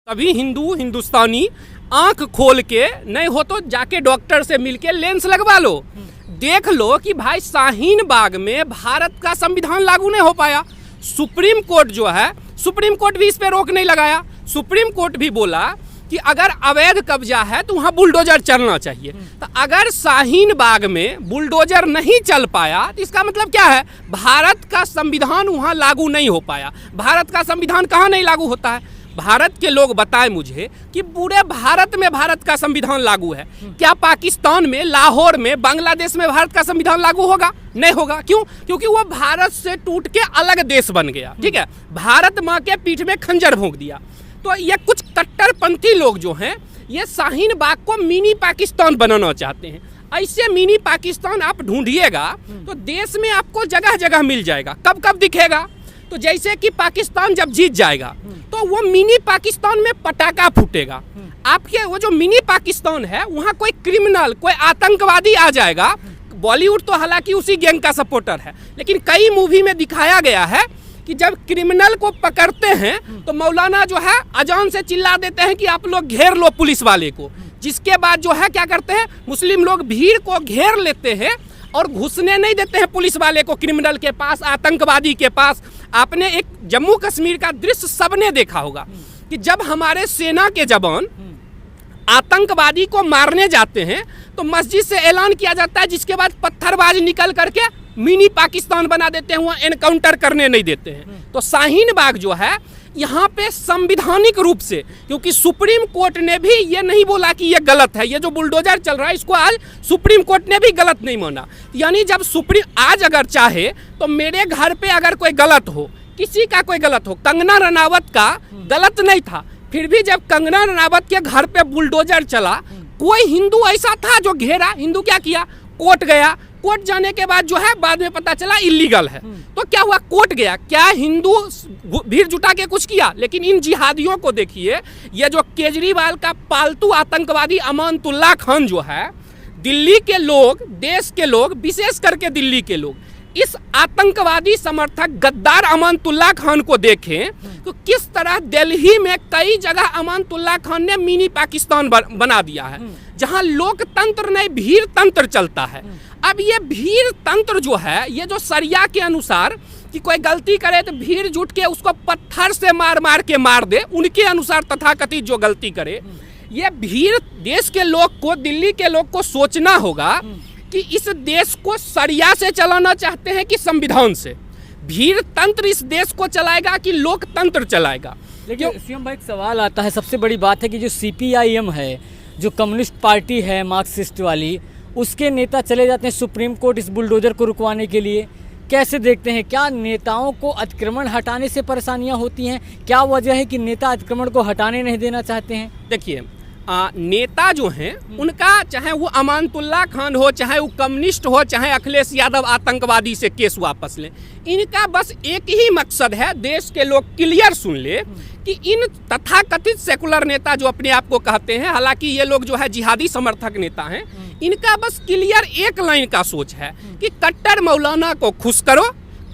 तभी हिंदू हिंदुस्तानी आंख खोल के नहीं हो तो जाके डॉक्टर से मिलके लेंस लगवा लो। देख लो कि भाई शाहीन बाग में भारत का संविधान लागू नहीं हो पाया। सुप्रीम कोर्ट जो है, सुप्रीम कोर्ट भी इस पे रोक नहीं लगाया। सुप्रीम कोर्ट भी बोला कि अगर अवैध कब्जा है तो वहाँ बुलडोजर चलना चाहिए। तो अगर शाहीन बाग में बुलडोजर नहीं चल पाया तो इसका मतलब क्या है? भारत का संविधान वहाँ लागू नहीं हो पाया। भारत का संविधान कहाँ नहीं लागू होता है? भारत के लोग बताएं मुझे कि पूरे भारत में भारत का संविधान लागू है। क्या पाकिस्तान में, लाहौर में, बांग्लादेश में भारत का संविधान लागू होगा? नहीं होगा। क्यों? क्योंकि वो भारत से टूट के अलग देश बन गया। ठीक है, भारत माँ के पीठ में खंजर भोंक दिया। तो ये कुछ कट्टरपंथी लोग जो हैं ये शाहीन बाग को मिनी पाकिस्तान बनाना चाहते हैं। ऐसे मिनी पाकिस्तान आप ढूंढिएगा तो देश में आपको जगह जगह मिल जाएगा। कब कब दिखेगा? तो जैसे कि पाकिस्तान जब जीत जाएगा तो वो मिनी पाकिस्तान में पटाखा फूटेगा। आपके वो जो मिनी पाकिस्तान है वहाँ कोई क्रिमिनल, कोई आतंकवादी आ जाएगा। बॉलीवुड तो हालांकि उसी गैंग का सपोर्टर है, लेकिन कई मूवी में दिखाया गया है कि जब क्रिमिनल को पकड़ते हैं तो मौलाना जो है अजान से चिल्ला देते हैं कि आप लोग घेर लो पुलिस वाले को। जिसके बाद जो है क्या करते हैं, मुस्लिम लोग भीड़ को घेर लेते हैं और घुसने नहीं देते हैं पुलिस वाले को क्रिमिनल के पास, आतंकवादी के पास। आपने एक जम्मू कश्मीर का दृश्य सबने देखा होगा कि जब हमारे सेना के जवान आतंकवादी को मारने जाते हैं तो मस्जिद से ऐलान किया जाता है, जिसके बाद पत्थरबाज निकल करके मिनी पाकिस्तान बना देते हैं, वहाँ एनकाउंटर करने नहीं देते हैं। तो शाहीन बाग जो है यहाँ पे संविधानिक रूप से, क्योंकि सुप्रीम कोर्ट ने भी ये नहीं बोला कि ये गलत है, ये जो बुलडोजर चल रहा है इसको आज सुप्रीम कोर्ट ने भी गलत नहीं माना। यानी जब सुप्रीम आज अगर चाहे तो मेरे घर पे अगर कोई गलत हो, किसी का कोई गलत हो, कंगना रनावत का गलत नहीं था, फिर भी जब कंगना रनावत के घर पे बुलडोजर चला, कोई हिंदू ऐसा था जो घेरा? हिंदू क्या किया? कोर्ट गया। कोर्ट जाने के बाद जो है बाद में पता चला इलीगल है। तो क्या हुआ? कोर्ट गया। क्या हिंदू भीड़ जुटा के कुछ किया? लेकिन इन जिहादियों को देखिए, ये जो केजरीवाल का पालतू आतंकवादी अमानतुल्लाह खान जो है, दिल्ली के लोग, देश के लोग, विशेष करके दिल्ली के लोग इस आतंकवादी समर्थक गद्दार अमानतुल्लाह खान को देखें तो किस तरह दिल्ली में कई जगह अमानतुल्लाह खान ने मिनी पाकिस्तान बना दिया है, जहां लोकतंत्र नहीं भीड़ तंत्र चलता है। अब ये भीड़ तंत्र जो है, ये जो शरिया के अनुसार कि कोई गलती करे तो भीड़ जुट के उसको पत्थर से मार मार के मार दे, उनके अनुसार तथाकथित जो गलती करे, ये भीड़ देश के लोग को, दिल्ली के लोग को सोचना होगा कि इस देश को शरिया से चलाना चाहते हैं कि संविधान से। भीड़ तंत्र इस देश को चलाएगा कि लोकतंत्र चलाएगा? लेकिन सीएम भाई एक सवाल आता है, सबसे बड़ी बात है कि जो सीपीआईएम है, जो कम्युनिस्ट पार्टी है मार्क्सिस्ट वाली, उसके नेता चले जाते हैं सुप्रीम कोर्ट इस बुलडोजर को रुकवाने के लिए। कैसे देखते हैं? क्या नेताओं को अतिक्रमण हटाने से परेशानियां होती हैं? क्या वजह है कि नेता अतिक्रमण को हटाने नहीं देना चाहते हैं? देखिए, नेता जो हैं उनका, चाहे वो अमानतुल्लाह खान हो, चाहे वो कम्युनिस्ट हो, चाहे अखिलेश यादव आतंकवादी से केस वापस लें, इनका बस एक ही मकसद है, देश के लोग क्लियर सुन ले कि इन तथाकथित सेकुलर नेता जो अपने आप को कहते हैं, हालांकि ये लोग जो है जिहादी समर्थक नेता हैं, इनका बस क्लियर एक लाइन का सोच है कि कट्टर मौलाना को खुश करो,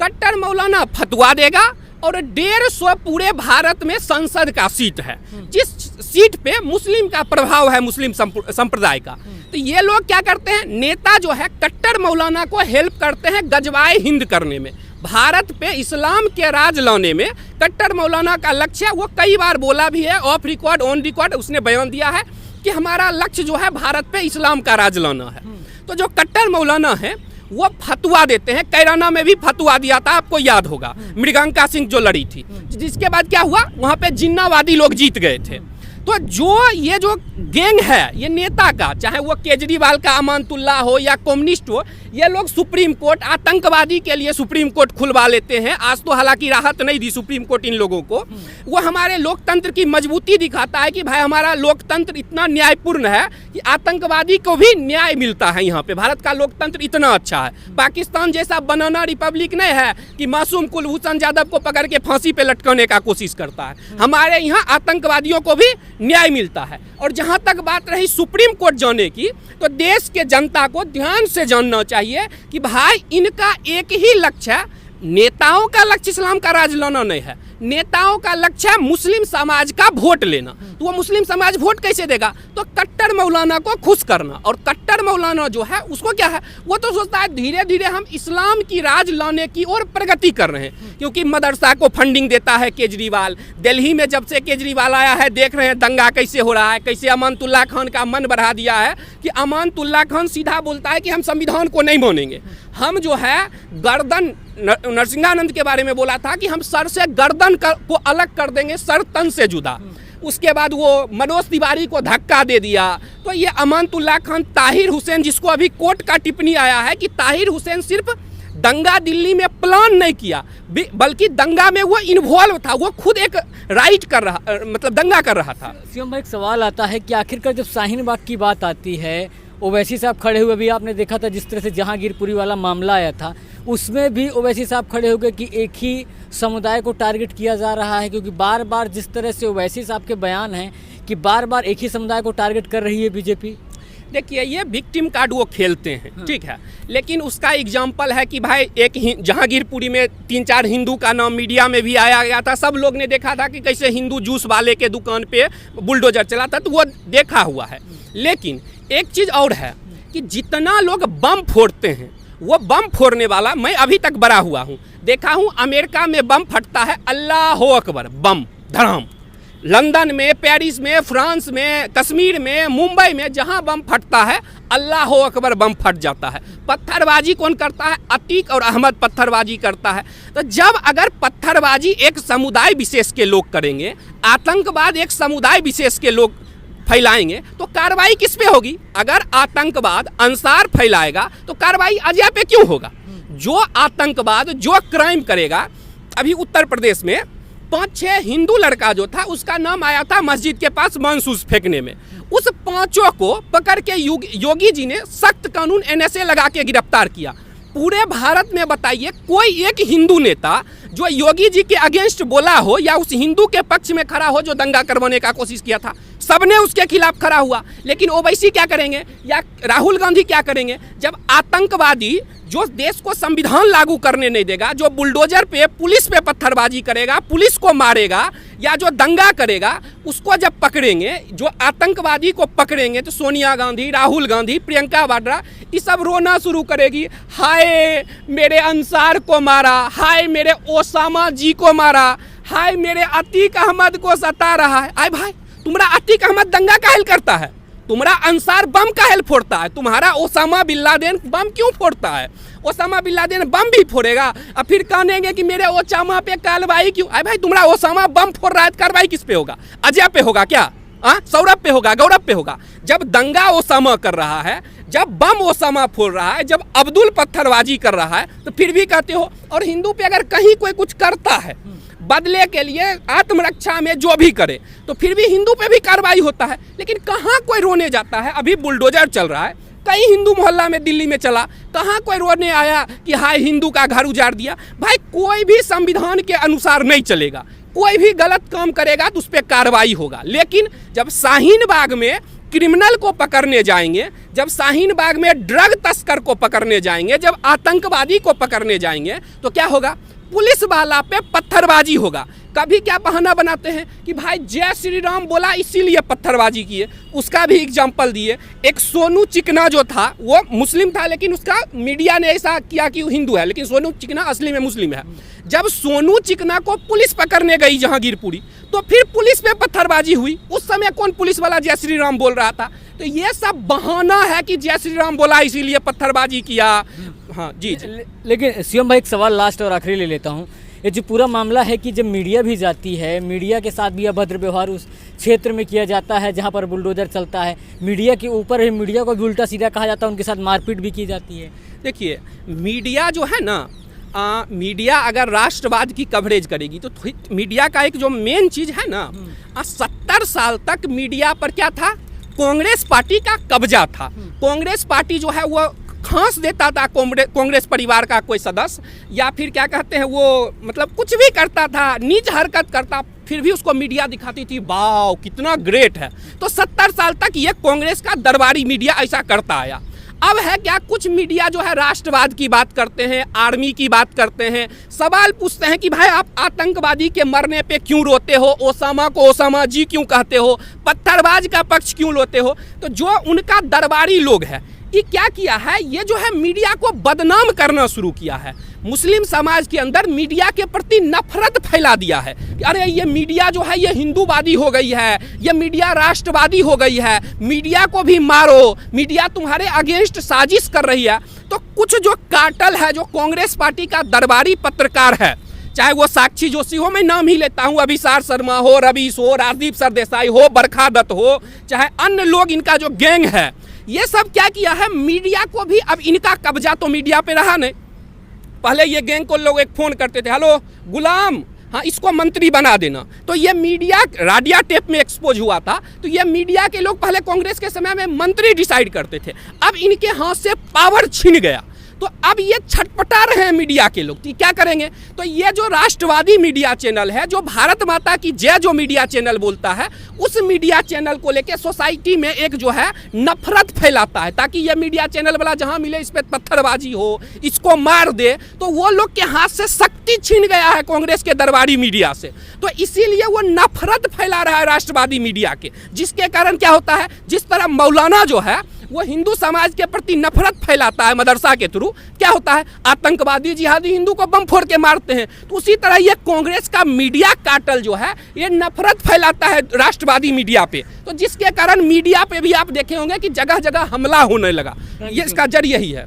कट्टर मौलाना फतवा देगा और 150 पूरे भारत में संसद का सीट है, जिस सीट पे मुस्लिम का प्रभाव है, मुस्लिम संप्रदाय का। तो ये लोग क्या करते हैं, नेता जो है कट्टर मौलाना को हेल्प करते हैं गजवाए हिंद करने में, भारत पे इस्लाम के राज लाने में। कट्टर मौलाना का लक्ष्य है, वो कई बार बोला भी है, ऑफ रिकॉर्ड ऑन रिकॉर्ड उसने बयान दिया है कि हमारा लक्ष्य जो है भारत पे इस्लाम का राज लाना है। तो जो कट्टर मौलाना है वो फतवा देते हैं। कैराना में भी फतवा दिया था, आपको याद होगा, मृगंका सिंह जो लड़ी थी, जिसके बाद क्या हुआ, वहाँ पे जिन्नावादी लोग जीत गए थे। तो जो ये जो गैंग है ये नेता का, चाहे वो केजरीवाल का अमानतुल्लाह हो या कम्युनिस्ट हो, ये लोग सुप्रीम कोर्ट आतंकवादी के लिए सुप्रीम कोर्ट खुलवा लेते हैं। आज तो हालांकि राहत नहीं दी सुप्रीम कोर्ट इन लोगों को। वो हमारे लोकतंत्र की मजबूती दिखाता है कि भाई हमारा लोकतंत्र इतना न्यायपूर्ण है कि आतंकवादी को भी न्याय मिलता है। यहाँ पे भारत का लोकतंत्र इतना अच्छा है। पाकिस्तान जैसा बनाना रिपब्लिक नहीं है कि मासूम कुलभूषण यादव को पकड़ के फांसी पे लटकाने का कोशिश करता है। हमारे यहाँ आतंकवादियों को भी न्याय मिलता है। और जहाँ तक बात रही सुप्रीम कोर्ट जाने की, तो देश के जनता को ध्यान से जानना चाहिए कि भाई इनका एक ही लक्ष्य है, नेताओं का लक्ष्य इस्लाम का राज लाना नहीं है, नेताओं का लक्ष्य है मुस्लिम समाज का वोट लेना, तो वो मुस्लिम समाज वोट कैसे देगा? तो कट्टर मौलाना को खुश करना। और कट्टर मौलाना जो है उसको क्या है, वो तो सोचता है धीरे धीरे हम इस्लाम की राज लाने की ओर प्रगति कर रहे हैं, क्योंकि मदरसा को फंडिंग देता है केजरीवाल। दिल्ली में जब से केजरीवाल आया है देख रहे हैं दंगा कैसे हो रहा है, कैसे अमानतुल्लाह खान का मन बढ़ा दिया है कि अमानतुल्लाह खान सीधा बोलता है कि हम संविधान को नहीं मानेंगे। हम जो है गर्दन, नरसिंहानंद के बारे में बोला था कि हम सर से गर्दन को अलग कर देंगे, सर तन से जुदा। उसके बाद वो मनोज तिवारी को धक्का दे दिया। तो ये अमानतुल्लाह खान, ताहिर हुसैन, जिसको अभी कोर्ट का टिप्पणी आया है कि ताहिर हुसैन सिर्फ दंगा दिल्ली में प्लान नहीं किया, बल्कि दंगा में वो इन्वॉल्व था, वो खुद एक राइट कर रहा, मतलब दंगा कर रहा था। सीएम भाई, एक सवाल आता है कि आखिरकार जब शाहीन बाग की बात आती है, ओवैसी साहब खड़े हुए, भी आपने देखा था जिस तरह से जहांगीरपुरी वाला मामला आया था, उसमें भी ओवैसी साहब खड़े हो गए कि एक ही समुदाय को टारगेट किया जा रहा है, क्योंकि बार बार जिस तरह से ओवैसी साहब के बयान हैं कि बार बार एक ही समुदाय को टारगेट कर रही है बीजेपी। देखिए, ये विक्टिम कार्ड वो खेलते हैं, ठीक है, लेकिन उसका एग्जाम्पल है कि भाई एक जहांगीरपुरी में 3-4 हिंदू का नाम मीडिया में भी आया गया था, सब लोग ने देखा था कि कैसे हिंदू जूस वाले के दुकान पे बुलडोजर चला था, तो वो देखा हुआ है। लेकिन एक चीज़ और है कि जितना लोग बम फोड़ते हैं, वो बम फोड़ने वाला, मैं अभी तक बड़ा हुआ हूँ, देखा हूँ अमेरिका में बम फटता है, अल्लाह अकबर, बम धड़ाम। लंदन में, पेरिस में, फ्रांस में, कश्मीर में, मुंबई में जहाँ बम फटता है, अल्लाह अकबर, बम फट जाता है। पत्थरबाजी कौन करता है? अतीक और अहमद पत्थरबाजी करता है। तो जब अगर पत्थरबाजी एक समुदाय विशेष के लोग करेंगे, आतंकवाद एक समुदाय विशेष के लोग फैलाएंगे, तो कार्रवाई किस पे होगी? अगर आतंकवाद अंसार फैलाएगा तो कार्रवाई अजय पे क्यों होगा? जो आतंकवाद, जो क्राइम करेगा, अभी उत्तर प्रदेश में 5-6 हिंदू लड़का जो था, उसका नाम आया था मस्जिद के पास मानसूस फेंकने में, उस 5 को पकड़ के योगी जी ने सख्त कानून NSA लगा के गिरफ्तार किया। पूरे भारत में बताइए कोई एक हिंदू नेता जो योगी जी के अगेंस्ट बोला हो या उस हिंदू के पक्ष में खड़ा हो जो दंगा करवाने का कोशिश किया था? सबने उसके खिलाफ खड़ा हुआ। लेकिन ओवैसी क्या करेंगे या राहुल गांधी क्या करेंगे? जब आतंकवादी जो देश को संविधान लागू करने नहीं देगा, जो बुलडोजर पे, पुलिस पे पत्थरबाजी करेगा, पुलिस को मारेगा, या जो दंगा करेगा, उसको जब पकड़ेंगे, जो आतंकवादी को पकड़ेंगे, तो सोनिया गांधी, राहुल गांधी, प्रियंका वाड्रा, ये सब रोना शुरू करेगी, हाय मेरे अंसार को मारा, हाय मेरे ओसामा जी को मारा, हाय मेरे अतीक अहमद को सता रहा है। आए भाई, तुम्हारा अतीक अहमद दंगा काहे करता है? तुम्हारा अंसार बम काहे फोड़ता है? तुम्हारा ओसामा बिन लादेन बम क्यों फोड़ता है? ओसामा बिन लादेन बम भी फोड़ेगा और फिर कहेंगे कि मेरे ओसामा पे कार्रवाई क्यों? अरे भाई, तुम्हारा ओसामा बम फोड़ रहा है, कार्रवाई किस पे होगा? अजय पे होगा क्या? सौरभ पे होगा, गौरव पे होगा? जब दंगा ओसामा कर रहा है, जब बम ओसामा फोड़ रहा है, जब अब्दुल पत्थरबाजी कर रहा है, तो फिर भी कहते हो। और हिंदू पे अगर कहीं कोई कुछ करता है बदले के लिए, आत्मरक्षा में जो भी करे, तो फिर भी हिंदू पे भी कार्रवाई होता है। लेकिन कहाँ कोई रोने जाता है? अभी बुलडोजर चल रहा है, कई हिंदू मोहल्ला में दिल्ली में चला, कहाँ कोई रोने आया कि हाय हिंदू का घर उजाड़ दिया? भाई, कोई भी संविधान के अनुसार नहीं चलेगा, कोई भी गलत काम करेगा तो उस पर कार्रवाई होगा। लेकिन जब शाहीन बाग में क्रिमिनल को पकड़ने जाएंगे, जब शाहीन बाग में ड्रग तस्कर को पकड़ने जाएंगे, जब आतंकवादी को पकड़ने जाएंगे, तो क्या होगा? पुलिस वाला पे पत्थरबाजी होगा। कभी क्या बहाना बनाते हैं कि भाई जय श्री राम बोला इसीलिए पत्थरबाजी किए। उसका भी एग्जाम्पल दिए। एक सोनू चिकना जो था, वो मुस्लिम था, लेकिन उसका मीडिया ने ऐसा किया कि वो हिंदू है, लेकिन सोनू चिकना असली में मुस्लिम है। जब सोनू चिकना को पुलिस पकड़ने गई जहांगीरपुरी, तो फिर पुलिस पे पत्थरबाजी हुई। उस समय कौन पुलिस वाला जय श्री राम बोल रहा था? तो ये सब बहाना है कि जय श्री राम बोला इसीलिए पत्थरबाजी किया। हाँ जी। लेकिन सीएम भाई, एक सवाल लास्ट और आखिरी ले लेता हूँ। ये जो पूरा मामला है कि जब मीडिया भी जाती है, मीडिया के साथ भी अभद्र व्यवहार उस क्षेत्र में किया जाता है जहाँ पर बुलडोजर चलता है, मीडिया के ऊपर मीडिया को भी उल्टा सीधा कहा जाता है, उनके साथ मारपीट भी की जाती है। देखिए, मीडिया जो है ना, मीडिया अगर राष्ट्रवाद की कवरेज करेगी तो मीडिया का एक जो मेन चीज़ है ना, 70 साल तक मीडिया पर क्या था? कांग्रेस पार्टी का कब्जा था। कांग्रेस पार्टी जो है वो खांस देता था कांग्रेस परिवार का कोई सदस्य, या फिर क्या कहते हैं वो, मतलब कुछ भी करता था, नीच हरकत करता, फिर भी उसको मीडिया दिखाती थी, वाह कितना ग्रेट है। तो 70 साल तक ये कांग्रेस का दरबारी मीडिया ऐसा करता आया। अब है क्या, कुछ मीडिया जो है राष्ट्रवाद की बात करते हैं, आर्मी की बात करते हैं, सवाल पूछते हैं कि भाई आप आतंकवादी के मरने पे क्यों रोते हो, ओसामा को ओसामा जी क्यों कहते हो, पत्थरबाज का पक्ष क्यों लेते हो। तो जो उनका दरबारी लोग है ये क्या किया है, ये जो है मीडिया को बदनाम करना शुरू किया है। मुस्लिम समाज के अंदर मीडिया के प्रति नफरत फैला दिया है कि अरे ये मीडिया जो है ये हिंदूवादी हो गई है, ये मीडिया राष्ट्रवादी हो गई है, मीडिया को भी मारो, मीडिया तुम्हारे अगेंस्ट साजिश कर रही है। तो कुछ जो काटल है, जो कांग्रेस पार्टी का दरबारी पत्रकार है, चाहे वो साक्षी जोशी हो, मैं नाम ही लेता हूँ, अभिसार शर्मा हो, रवीश हो, राजदीप सरदेसाई हो, बरखा दत्त हो, चाहे अन्य लोग, इनका जो गैंग है, ये सब क्या किया है, मीडिया को भी, अब इनका कब्जा तो मीडिया पे रहा नहीं। पहले ये गैंग को लोग एक फोन करते थे, हेलो गुलाम, हाँ इसको मंत्री बना देना, तो ये मीडिया राडिया टेप में एक्सपोज हुआ था। तो ये मीडिया के लोग पहले कांग्रेस के समय में मंत्री डिसाइड करते थे, अब इनके हाथ से पावर छिन गया, तो अब ये छटपटा रहे हैं मीडिया के लोग कि क्या करेंगे। तो ये जो राष्ट्रवादी मीडिया चैनल है, जो भारत माता की जय जो मीडिया चैनल बोलता है, उस मीडिया चैनल को लेके सोसाइटी में एक जो है नफरत फैलाता है, ताकि ये मीडिया चैनल वाला जहां मिले इस पे पत्थरबाजी हो, इसको मार दे। तो वो लोग के हाथ से शक्ति छीन गया है कांग्रेस के दरबारी मीडिया से, तो इसीलिए वो नफरत फैला रहा है राष्ट्रवादी मीडिया के, जिसके कारण क्या होता है, जिस तरह मौलाना जो है वो हिंदू समाज के प्रति नफरत फैलाता है मदरसा के थ्रू, क्या होता है, आतंकवादी जिहादी हिंदू को बम फोड़ के मारते हैं। तो उसी तरह ये कांग्रेस का मीडिया काटल जो है ये नफरत फैलाता है राष्ट्रवादी मीडिया पे, तो जिसके कारण मीडिया पे भी आप देखे होंगे कि जगह जगह हमला होने लगा। ये इसका जरिए ही है।